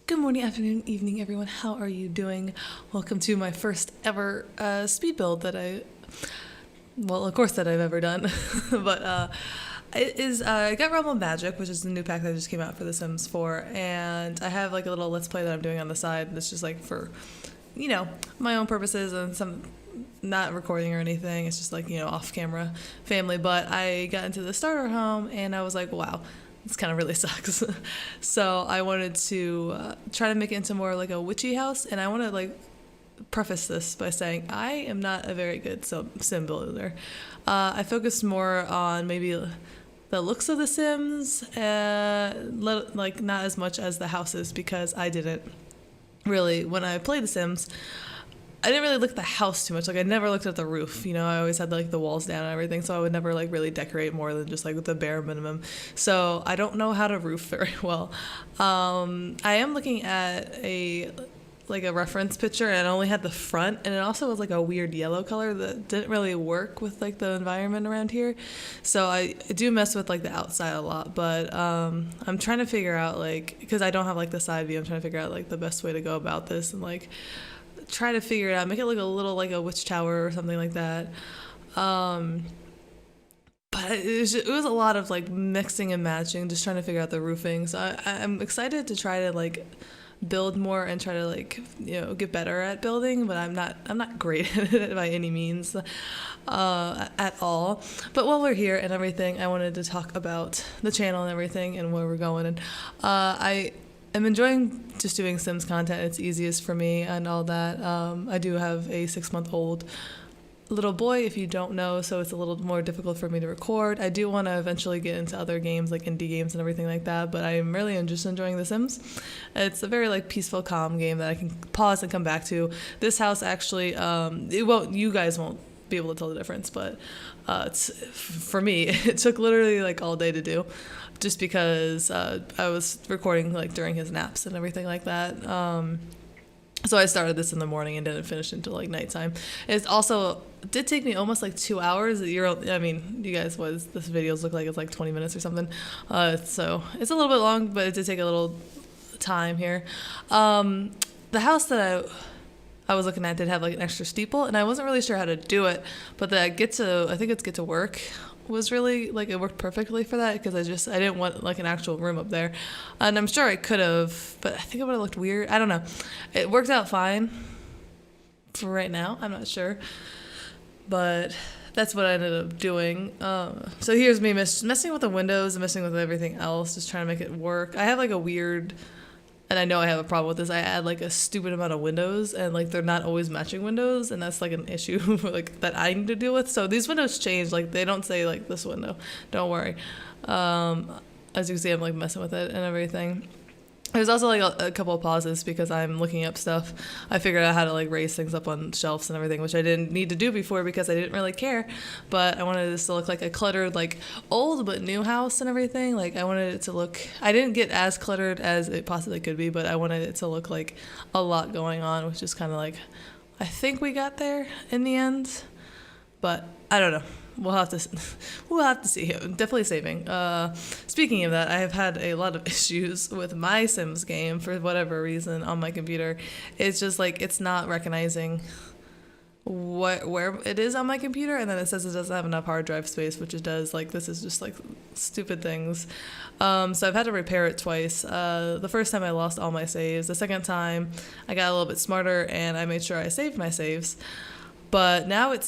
Good morning, afternoon, evening, everyone. How are you doing? Welcome to my first ever speed build of course, that I've ever done. but it is, I got Realm of Magic, which is the new pack that just came out for The Sims 4, and I have like a little Let's Play that I'm doing on the side that's just like for, my own purposes and some not recording or anything. It's just like, off camera family. But I got into the starter home and I was like, wow, this kind of really sucks. So I wanted to try to make it into more like a witchy house, and I want to like preface this by saying I am not a very good sim builder. I focused more on maybe the looks of the Sims, like not as much as the houses, because I didn't really, when I played The Sims, I didn't really look at the house too much. Like, I never looked at the roof. I always had like the walls down and everything, so I would never like really decorate more than just like the bare minimum. So I don't know how to roof very well. I am looking at a reference picture, and it only had the front, and it also was like a weird yellow color that didn't really work with like the environment around here. So I do mess with like the outside a lot, but I'm trying to figure out, like, because I don't have like the side view, I'm trying to figure out like the best way to go about this and like try to figure it out, make it look a little like a witch tower or something like that. But it was a lot of like mixing and matching, just trying to figure out the roofing. So I'm excited to try to like build more and try to like get better at building, but I'm not great at it by any means at all. But while we're here and everything, I wanted to talk about the channel and everything and where we're going. And I'm enjoying just doing Sims content. It's easiest for me and all that. I do have a 6-month-old little boy, if you don't know, so it's a little more difficult for me to record. I do want to eventually get into other games, like indie games and everything like that, but I'm really just enjoying The Sims. It's a very like peaceful, calm game that I can pause and come back to. This house actually, you guys won't be able to tell the difference, but for me, it took literally like all day to do, just because I was recording like during his naps and everything like that. So I started this in the morning and didn't finish until like nighttime. It did take me almost like 2 hours. You guys, this videos look like it's like 20 minutes or something. So it's a little bit long, but it did take a little time here. The house that I was looking at did have like an extra steeple, and I wasn't really sure how to do it, but I think it's Get to Work was really like, it worked perfectly for that, because I didn't want like an actual room up there, and I'm sure I could have, but I think it would have looked weird. I don't know. It worked out fine for right now. I'm not sure, but that's what I ended up doing. So here's me messing with the windows and messing with everything else, just trying to make it work. I have like a weird, and I know I have a problem with this, I add like a stupid amount of windows, and like they're not always matching windows, and that's like an issue like that I need to deal with. So these windows change, like they don't say like this window, don't worry. As you can see, I'm like messing with it and everything. There's also like a couple of pauses because I'm looking up stuff. I figured out how to like raise things up on shelves and everything, which I didn't need to do before because I didn't really care. But I wanted this to look like a cluttered, like old but new house and everything. Like I wanted it to look, I didn't get as cluttered as it possibly could be, but I wanted it to look like a lot going on, which is kind of like, I think we got there in the end. But I don't know. We'll have to see. Definitely saving. Speaking of that, I have had a lot of issues with my Sims game for whatever reason on my computer. It's just like it's not recognizing where it is on my computer, and then it says it doesn't have enough hard drive space, which it does. Like, this is just like stupid things. So I've had to repair it twice. The first time I lost all my saves. The second time I got a little bit smarter and I made sure I saved my saves. But now it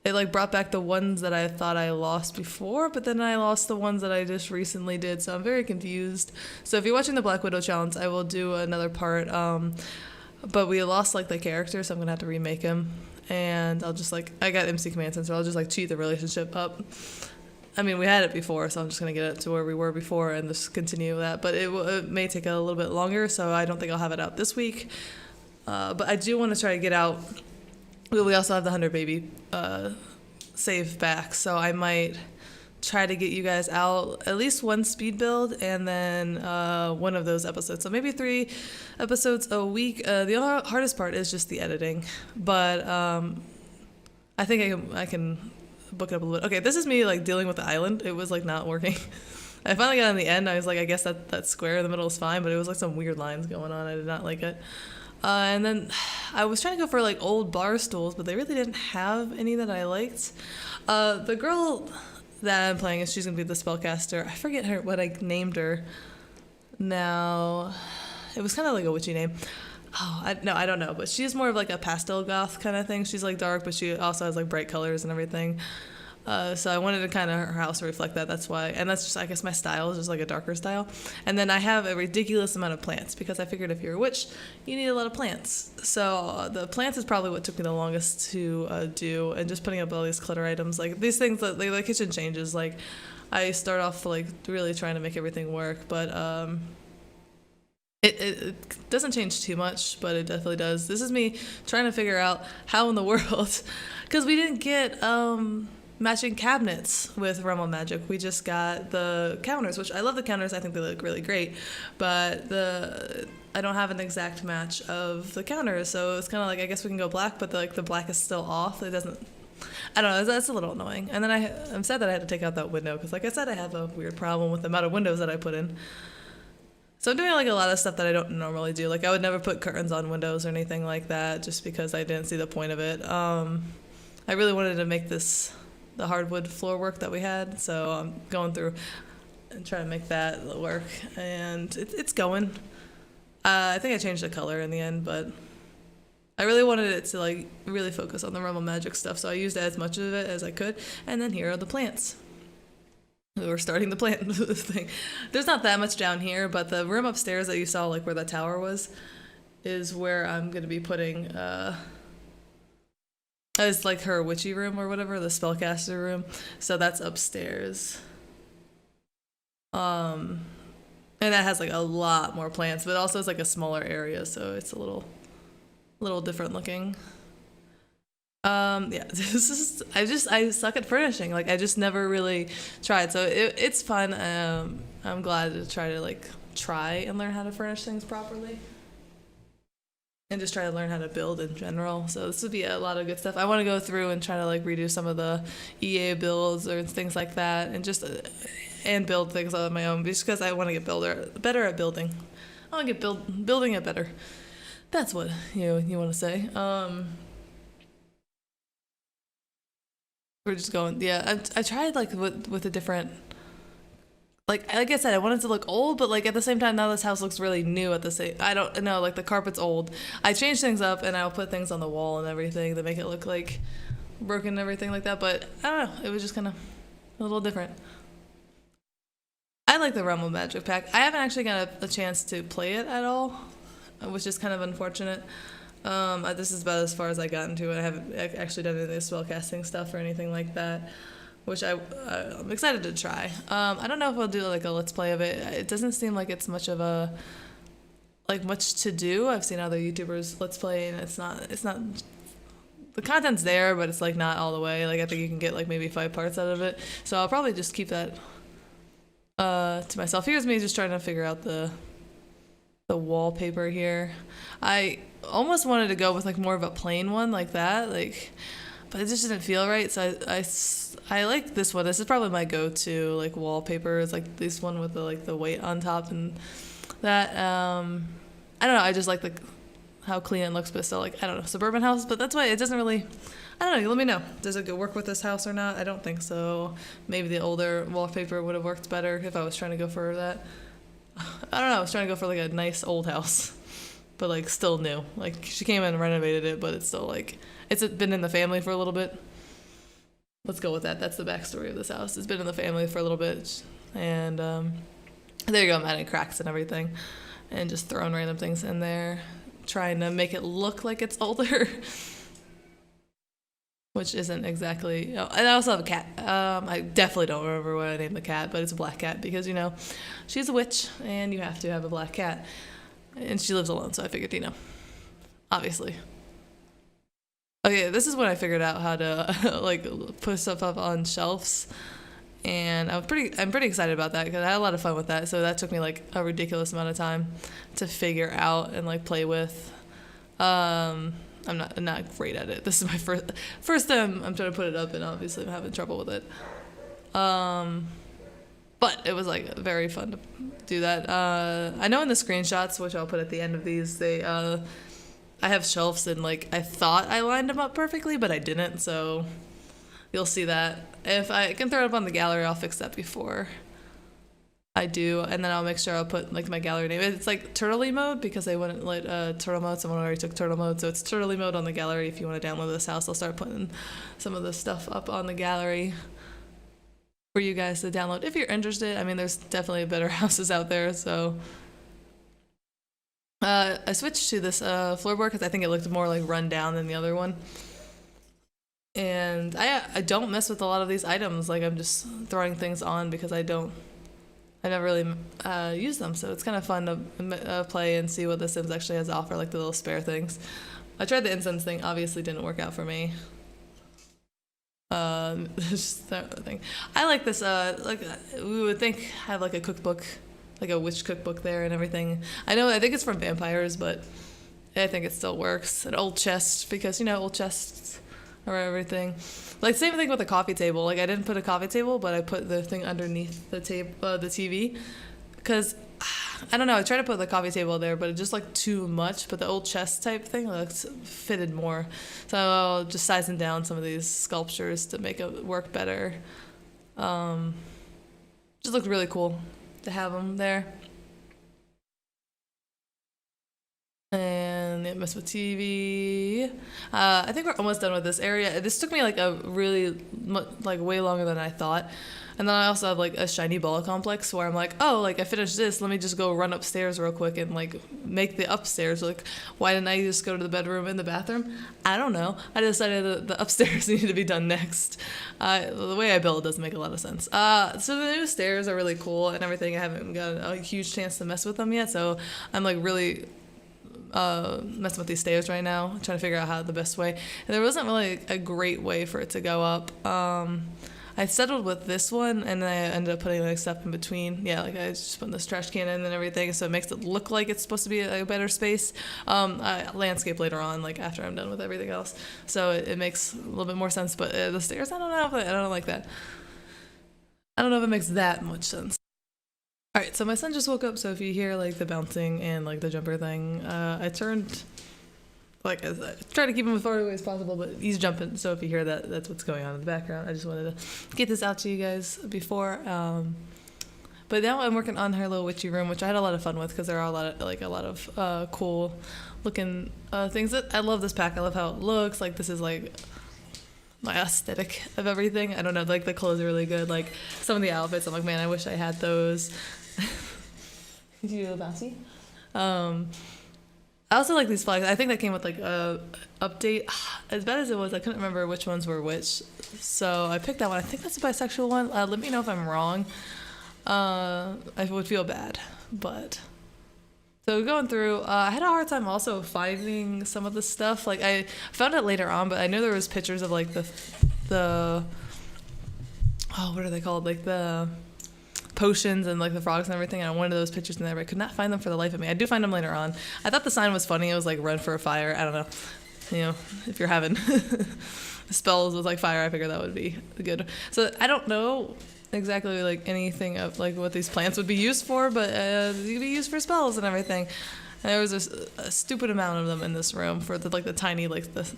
like brought back the ones that I thought I lost before, but then I lost the ones that I just recently did, so I'm very confused. So if you're watching the Black Widow challenge, I will do another part, but we lost like the character, so I'm gonna have to remake him, and I'll just like, I got MC Command Center, so I'll just like cheat the relationship up. I mean, we had it before, so I'm just gonna get it to where we were before and just continue that, but it may take a little bit longer, so I don't think I'll have it out this week, but I do want to try to get out. We also have the 100 baby save back, so I might try to get you guys out at least one speed build and then one of those episodes. So maybe 3 episodes a week. The hardest part is just the editing, but I think I can book it up a little bit. Okay, this is me like dealing with the island. It was like not working. I finally got in the end. I was like, I guess that square in the middle is fine, but it was like some weird lines going on. I did not like it. And then I was trying to go for like old bar stools, but they really didn't have any that I liked. The girl that I'm playing, she's gonna be the spellcaster. I forget what I named her. Now, it was kind of like a witchy name. Oh, I don't know, but she's more of like a pastel goth kind of thing. She's like dark, but she also has like bright colors and everything. So I wanted to kind of her house to reflect that. That's why, and that's just, I guess my style is just like a darker style. And then I have a ridiculous amount of plants because I figured if you're a witch, you need a lot of plants. So the plants is probably what took me the longest to do, and just putting up all these clutter items, like these things that like the kitchen changes. Like I start off like really trying to make everything work, but it doesn't change too much, but it definitely does. This is me trying to figure out how in the world, because we didn't get matching cabinets with Realm of Magic. We just got the counters, which I love the counters. I think they look really great, but I don't have an exact match of the counters, so it's kind of like I guess we can go black, but the black is still off. It doesn't. I don't know. That's a little annoying. And then I'm sad that I had to take out that window because, like I said, I have a weird problem with the amount of windows that I put in. So I'm doing like a lot of stuff that I don't normally do. Like I would never put curtains on windows or anything like that, just because I didn't see the point of it. I really wanted to make the hardwood floor work that we had, so I'm going through and trying to make that work, and it's going. I think I changed the color in the end, but I really wanted it to like really focus on the Realm of Magic stuff, so I used as much of it as I could. And then here are the plants. We're starting the plant thing. There's not that much down here, but the room upstairs that you saw, like where the tower was, is where I'm gonna be putting it's like her witchy room or whatever, the spellcaster room. So that's upstairs. And that has like a lot more plants, but also it's like a smaller area, so it's a little different looking. Yeah, this is I suck at furnishing. Like I just never really tried, so it's fun. I'm glad to try and learn how to furnish things properly, and just try to learn how to build in general. So this would be a lot of good stuff. I want to go through and try to like redo some of the EA builds or things like that, and just and build things on my own, just because I want to get better at building. I want to get building it better. That's what you want to say. We're just going. Yeah, I tried like with a different. Like I said, I wanted to look old, but like at the same time, now this house looks really new at the same. I don't know, like the carpet's old. I changed things up, and I'll put things on the wall and everything to make it look like broken and everything like that. But I don't know, it was just kind of a little different. I like the Realm of Magic pack. I haven't actually got a chance to play it at all, which is kind of unfortunate. This is about as far as I got into it. I haven't actually done any of the spellcasting stuff or anything like that, which I'm excited to try. I don't know if I'll do like a let's play of it. It doesn't seem like it's much of a much to do. I've seen other YouTubers let's play, and it's not the content's there, but it's like not all the way. Like I think you can get like maybe 5 parts out of it. So I'll probably just keep that to myself. Here's me just trying to figure out the wallpaper here. I almost wanted to go with like more of a plain one like that, but it just didn't feel right. So I like this one. This is probably my go-to like wallpaper. It's like this one with the white on top and that. I don't know. I just like how clean it looks, but still like I don't know, suburban house. But that's why it doesn't really. I don't know. Let me know. Does it work with this house or not? I don't think so. Maybe the older wallpaper would have worked better if I was trying to go for that. I don't know. I was trying to go for like a nice old house, but like still new. Like she came in and renovated it, but it's still like it's been in the family for a little bit. Let's go with that. That's the backstory of this house. It's been in the family for a little bit, and there you go. I'm adding cracks and everything, and just throwing random things in there, trying to make it look like it's older, which isn't exactly. Oh, and I also have a cat. I definitely don't remember what I named the cat, but it's a black cat because she's a witch, and you have to have a black cat, and she lives alone. So I figured, obviously. Okay, this is when I figured out how to like put stuff up on shelves, and I'm pretty excited about that because I had a lot of fun with that. So that took me like a ridiculous amount of time to figure out and like play with. I'm not great at it. This is my first time I'm trying to put it up, and obviously I'm having trouble with it. But it was like very fun to do that. I know in the screenshots, which I'll put at the end of these, I have shelves and like I thought I lined them up perfectly, but I didn't. So you'll see that. If I can throw it up on the gallery, I'll fix that before I do, and then I'll make sure I'll put like my gallery name. It's like turtley mode because I wouldn't let turtle mode. Someone already took turtle mode, so it's turtley mode on the gallery. If you want to download this house, I'll start putting some of the stuff up on the gallery for you guys to download if you're interested. I mean, there's definitely better houses out there, so I switched to this floorboard because I think it looked more like run down than the other one. And I don't mess with a lot of these items. Like I'm just throwing things on because I never really use them, so it's kind of fun to play and see what The Sims actually has to offer, like the little spare things. I tried the incense thing, obviously didn't work out for me. Just that thing. I like this, like we would think have like a cookbook, like a witch cookbook there and everything. I think it's from vampires, but I think it still works. An old chest, because old chests or everything. Like same thing with the coffee table. Like I didn't put a coffee table, but I put the thing underneath the TV, because I don't know. I tried to put the coffee table there, but it just like too much. But the old chest type thing looks fitted more. So I'll just sizing down some of these sculptures to make it work better. Just looked really cool to have them there. And it messed with TV. I think we're almost done with this area. This took me like way longer than I thought. And then I also have like a shiny ball complex where I'm like, oh, like I finished this, let me just go run upstairs real quick and like make the upstairs. Like, why didn't I just go to the bedroom and the bathroom? I don't know. I decided that the upstairs needed to be done next. The way I build doesn't make a lot of sense. So the new stairs are really cool and everything. I haven't got a huge chance to mess with them yet, so I'm like really messing with these stairs right now, trying to figure out how the best way. And there wasn't really a great way for it to go up. I settled with this one, and then I ended up putting like stuff in between. Yeah, like I just put this trash can in and everything, so it makes it look like it's supposed to be a better space. Landscape later on, like after I'm done with everything else, so it makes a little bit more sense. But the stairs, I don't know. I don't like that. I don't know if it makes that much sense. All right, so my son just woke up, so if you hear like the bouncing and like the jumper thing, I turned, like I try to keep him as far away as possible, but he's jumping, so if you hear that, that's what's going on in the background. I just wanted to get this out to you guys before. But now I'm working on her little witchy room, which I had a lot of fun with because there are a lot of cool looking things. I love this pack. I love how it looks. Like this is like my aesthetic of everything. I don't know, like the clothes are really good. Like some of the outfits, I'm like, man, I wish I had those. Did you do a bouncy? I also like these flags. I think that came with like a update. As bad as it was, I couldn't remember which ones were which. So I picked that one. I think that's a bisexual one. Let me know if I'm wrong. I would feel bad, but so going through, I had a hard time also finding some of the stuff. Like I found it later on, but I knew there was pictures of like the what are they called? Like the potions and like the frogs and everything. And I wanted those pictures in there, but I could not find them for the life of me. I do find them later on. I thought the sign was funny. It was like run for a fire. I don't know. If you're having spells with like fire, I figured that would be good. So I don't know exactly like anything of like what these plants would be used for, but they could be used for spells and everything. And there was a stupid amount of them in this room for the tiny like the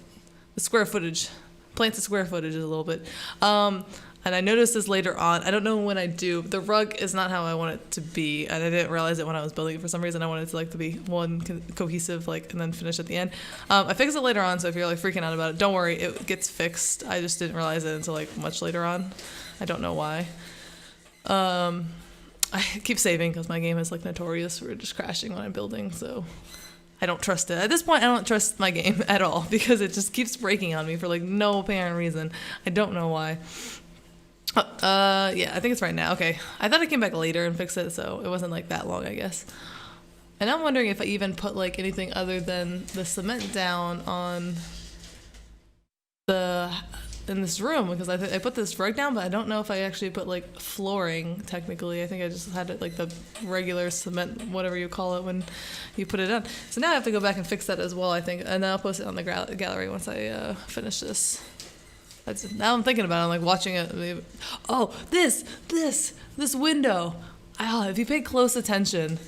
square footage. Plants the square footage is a little bit. And I noticed this later on. I don't know when I do. The rug is not how I want it to be, and I didn't realize it when I was building it. For some reason, I wanted it to be one cohesive, and then finish at the end. I fixed it later on, so if you're freaking out about it, don't worry, it gets fixed. I just didn't realize it until much later on. I don't know why. I keep saving because my game is notorious for just crashing when I'm building, so I don't trust it. At this point, I don't trust my game at all because it just keeps breaking on me for no apparent reason. I don't know why. Yeah, I think it's right now. Okay. I thought I came back later and fixed it, so it wasn't that long, I guess. And I'm wondering if I even put anything other than the cement down on in this room, because I put this rug down, but I don't know if I actually put flooring technically. I think I just had it the regular cement, whatever you call it, when you put it on. So now I have to go back and fix that as well, I think, and then I'll post it on the gallery once I finish this. Now I'm thinking about it. I'm like watching it. Oh, this window. Oh, if you pay close attention,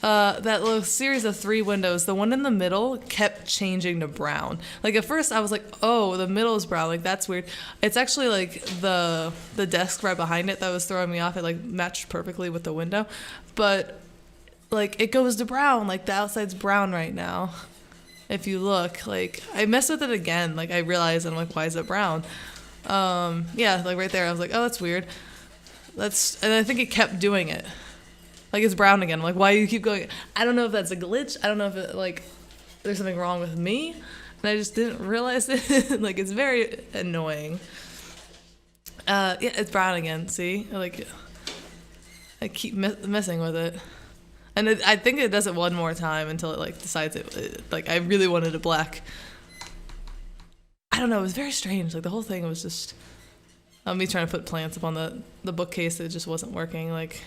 that little series of 3 windows, the one in the middle kept changing to brown. Like at first I was like, oh, the middle is brown. Like that's weird. It's actually like the desk right behind it that was throwing me off. It like matched perfectly with the window, but like it goes to brown. Like the outside's brown right now. If you look, like I messed with it again. Like I realized, I'm like, why is it brown? Yeah, like right there. I was like, oh, that's weird. And I think it kept doing it. Like it's brown again. I'm like, why do you keep going? I don't know if that's a glitch. I don't know if it like there's something wrong with me, and I just didn't realize it. Like it's very annoying. Yeah, it's brown again. See, like I keep messing with it, and I think it does it one more time until it like decides like I really wanted it black. I don't know. It was very strange. Like the whole thing was just me trying to put plants up on the bookcase. It just wasn't working. Like.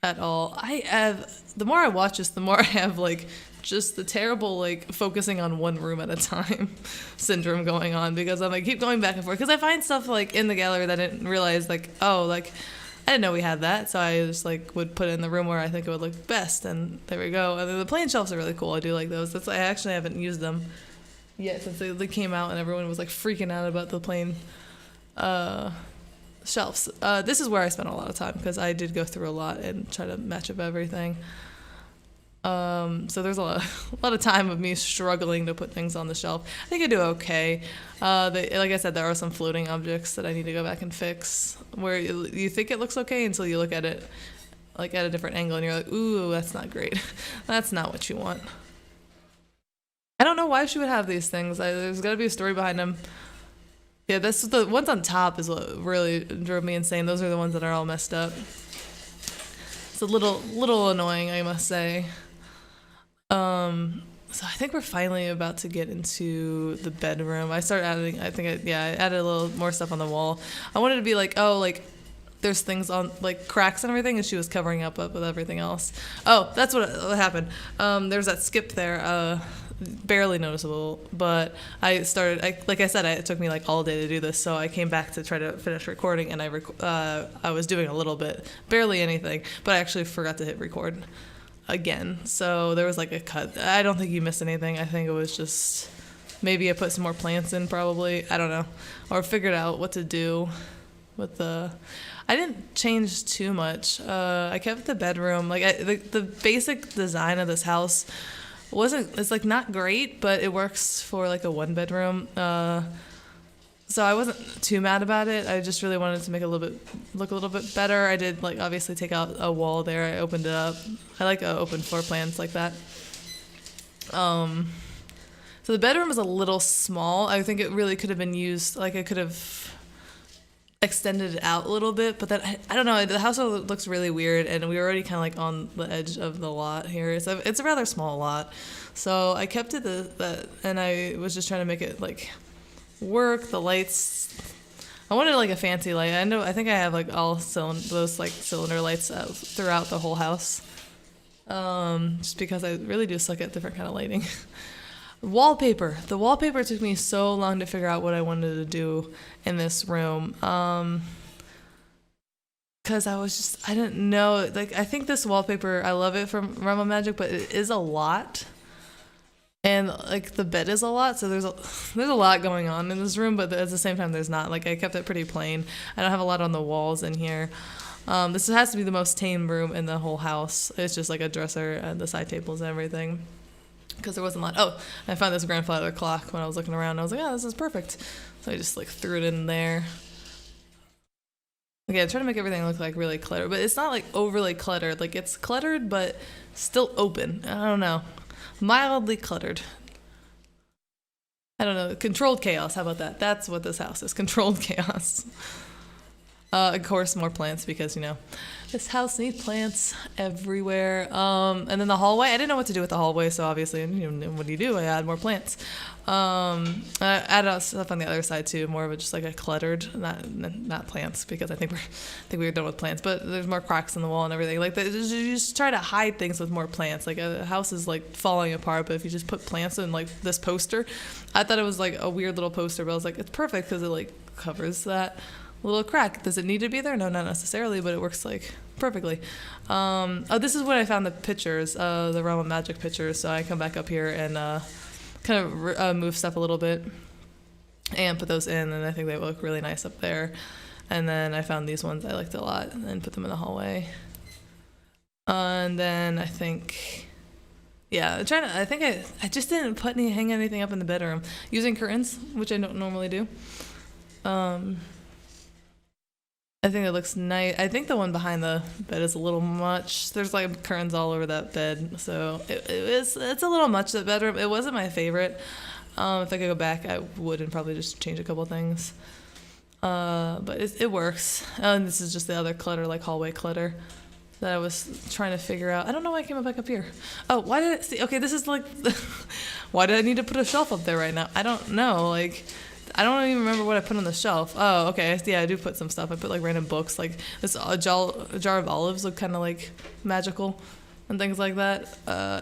At all. The more I watch this, the more I have like just the terrible like focusing on one room at a time syndrome going on, because I'm like keep going back and forth because I find stuff like in the gallery that I didn't realize, like, oh, like I didn't know we had that, so I just like would put it in the room where I think it would look best, and there we go. And then the plain shelves are really cool. I do like those. I actually haven't used them yet since they came out and everyone was like freaking out about the plain shelves. This is where I spent a lot of time because I did go through a lot and try to match up everything. So there's a lot of time of me struggling to put things on the shelf. I think I do okay. Like I said, there are some floating objects that I need to go back and fix where you think it looks okay until you look at it like at a different angle and you're like, ooh, that's not great. That's not what you want. I don't know why she would have these things. There's got to be a story behind them. Yeah, the ones on top is what really drove me insane. Those are the ones that are all messed up. It's a little annoying, I must say. So I think we're finally about to get into the bedroom. I started adding, I added a little more stuff on the wall. I wanted to be like, oh, like there's things on like cracks and everything, and she was covering up with everything else. Oh, that's what happened. There's that skip there. Barely noticeable, but like I said, it took me like all day to do this, so I came back to try to finish recording, and I was doing a little bit, barely anything, but I actually forgot to hit record again, so there was like a cut. I don't think you missed anything. I think it was just maybe I put some more plants in, probably, I don't know, or figured out what to do with I didn't change too much. I kept the bedroom, like the basic design of this house it's like not great, but it works for like a 1-bedroom. So I wasn't too mad about it. I just really wanted to make it look a little bit better. I did like obviously take out a wall there. I opened it up. I like open floor plans like that. So the bedroom is a little small. I think it really could have been used, like I could have extended it out a little bit, but then I don't know, the house looks really weird, and we were already kind of like on the edge of the lot here, so it's a rather small lot, so I kept it and I was just trying to make it like work. The lights, I wanted like a fancy light. I think I have like all those like cylinder lights throughout the whole house, just because I really do suck at different kind of lighting. Wallpaper. The wallpaper took me so long to figure out what I wanted to do in this room. Because I didn't know. Like, I think this wallpaper, I love it from Realm of Magic, but it is a lot. And, like, the bed is a lot, so there's a lot going on in this room, but at the same time, there's not. Like, I kept it pretty plain. I don't have a lot on the walls in here. This has to be the most tame room in the whole house. It's just, like, a dresser and the side tables and everything. Because there wasn't a lot. Oh, I found this grandfather clock when I was looking around. I was like, oh, this is perfect. So I just like threw it in there. Okay, I try to make everything look like really cluttered, but it's not like overly cluttered. Like it's cluttered, but still open. I don't know. Mildly cluttered. I don't know. Controlled chaos. How about that? That's what this house is. Controlled chaos. Of course, more plants because, this house needs plants everywhere. And then the hallway, I didn't know what to do with the hallway, so obviously, what do you do? I add more plants. I added stuff on the other side too, more of it just like a cluttered, not plants, because I think we were done with plants, but there's more cracks in the wall and everything. Like you just try to hide things with more plants. Like a house is like falling apart, but if you just put plants in, like this poster, I thought it was like a weird little poster, but I was like, it's perfect because it like covers that little crack. Does it need to be there? No, not necessarily, but it works like perfectly. This is when I found the pictures, the Realm of Magic pictures. So I come back up here and kind of move stuff a little bit and put those in, and I think they look really nice up there. And then I found these ones I liked a lot and put them in the hallway. And then I think, I just didn't hang anything up in the bedroom using curtains, which I don't normally do. I think it looks nice. I think the one behind the bed is a little much. There's like curtains all over that bed, so it's a little much, that bedroom. It wasn't my favorite. If I could go back, I would, and probably just change a couple things. But it works. And this is just the other clutter, like hallway clutter, that I was trying to figure out. I don't know why I came back up here. Oh, why did it see? Okay, this is like, why did I need to put a shelf up there right now? I don't know. Like, I don't even remember what I put on the shelf. Oh, okay. Yeah, I do put some stuff. I put like random books, like this a jar of olives look kind of like magical and things like that.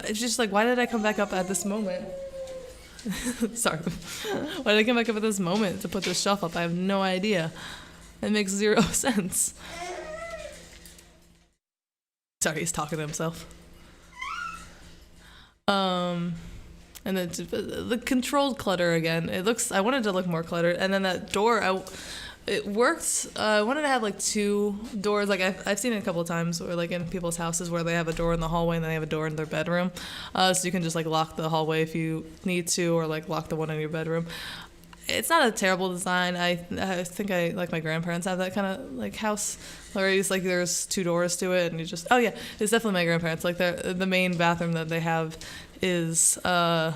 It's just like, why did I come back up at this moment? Sorry. Why did I come back up at this moment to put this shelf up? I have no idea. It makes zero sense. Sorry, he's talking to himself. And then the controlled clutter again. I wanted to look more cluttered. And then that door, it worked. I wanted to have like two doors. Like I've seen it a couple of times where like in people's houses where they have a door in the hallway and then they have a door in their bedroom. So you can just like lock the hallway if you need to, or like lock the one in your bedroom. It's not a terrible design. I think like my grandparents have that kind of like house where it's like there's two doors to it and you just, it's definitely my grandparents. Like the main bathroom that they have is the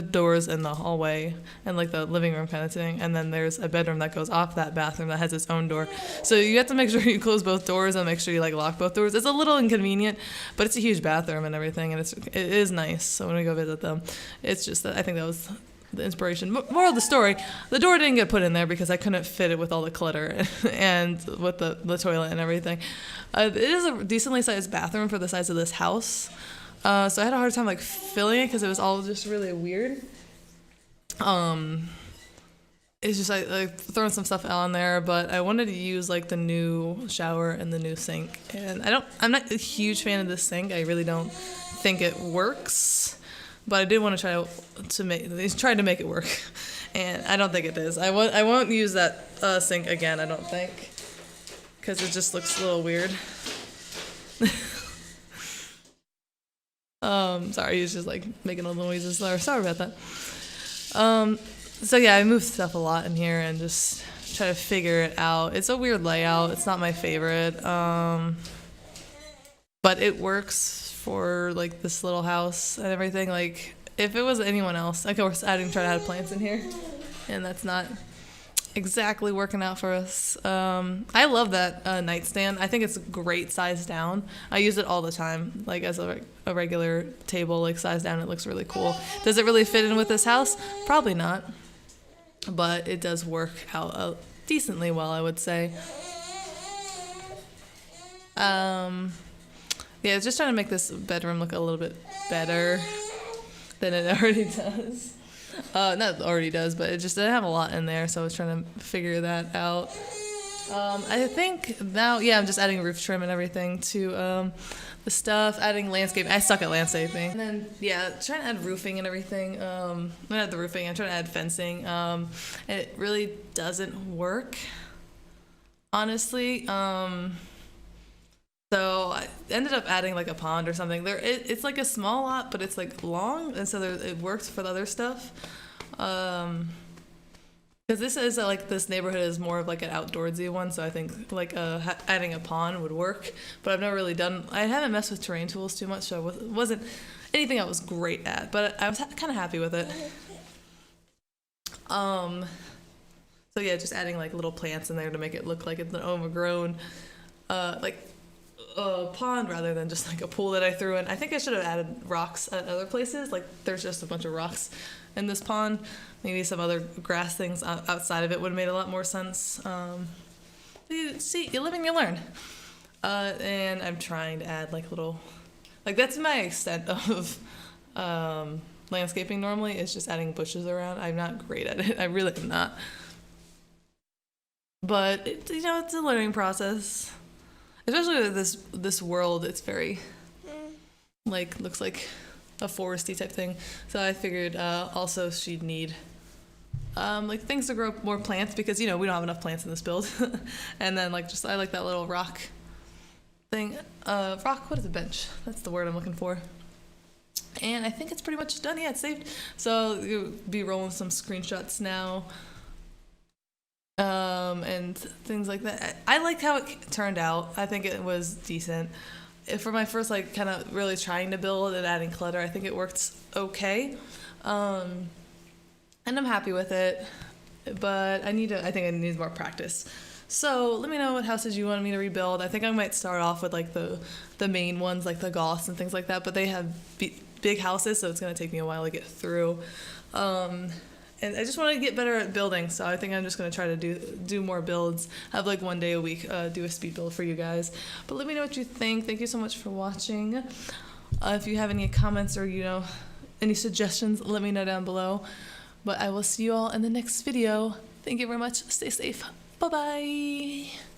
doors in the hallway and like the living room kind of thing, and then there's a bedroom that goes off that bathroom that has its own door, so you have to make sure you close both doors and make sure you like lock both doors. It's a little inconvenient, but it's a huge bathroom and everything, and it is nice. So when we go visit them, it's just that I think that was the inspiration. Moral of the story, the door didn't get put in there because I couldn't fit it with all the clutter and with the toilet and everything. It is a decently sized bathroom for the size of this house. So I had a hard time like filling it because it was all just really weird. It's just like throwing some stuff on there, but I wanted to use like the new shower and the new sink. And I'm not a huge fan of this sink. I really don't think it works, but I did want to try to make it work. And I don't think it is. I won't use that sink again, I don't think, because it just looks a little weird. Sorry, he was just like making all the noises there. Sorry about that. So yeah, I moved stuff a lot in here and just try to figure it out. It's a weird layout. It's not my favorite. But it works for like this little house and everything. Like if it was anyone else, of course, try to add plants in here, and that's not exactly working out for us. I love that nightstand. I think it's great size down. I use it all the time, like as a regular table, like size down. It looks really cool. Does it really fit in with this house? Probably not, but it does work out decently well, I would say. Yeah, just trying to make this bedroom look a little bit better than it already does. Not already does, but it just didn't have a lot in there, so I was trying to figure that out. I think now, I'm just adding roof trim and everything to the stuff, adding landscaping. I suck at landscaping. And then, trying to add roofing and everything. Not add the roofing, I'm trying to add fencing. It really doesn't work, honestly. So I ended up adding like a pond or something. It's like a small lot, but it's like long, and so it works for the other stuff. Because this is like this neighborhood is more of like an outdoorsy one, so I think like adding a pond would work. But I've never really I haven't messed with terrain tools too much, so it wasn't anything I was great at. But I was kind of happy with it. So So yeah, just adding like little plants in there to make it look like it's an overgrown, like a pond rather than just like a pool that I threw in. I think I should have added rocks at other places. Like there's just a bunch of rocks in this pond. Maybe some other grass things outside of it would have made a lot more sense. You live and you learn. And I'm trying to add like little, like that's my extent of landscaping normally, is just adding bushes around. I'm not great at it. I really am not. But it's a learning process. Especially with this world, it's very like looks like a foresty type thing. So I figured also she'd need like things to grow more plants, because we don't have enough plants in this build. And then like I like that little rock thing. What is a bench? That's the word I'm looking for. And I think it's pretty much done. Yeah, it's saved. So you'll be rolling some screenshots now. And things like that. I liked how it turned out. I think it was decent. For my first like kind of really trying to build and adding clutter, I think it worked okay. And I'm happy with it. But I think I need more practice. So let me know what houses you want me to rebuild. I think I might start off with like the main ones, like the Goths and things like that, but they have big houses, so it's going to take me a while to get through. And I just want to get better at building, so I think I'm just going to try to do more builds. Have like one day a week do a speed build for you guys. But let me know what you think. Thank you so much for watching. If you have any comments or any suggestions, let me know down below. But I will see you all in the next video. Thank you very much. Stay safe. Bye-bye.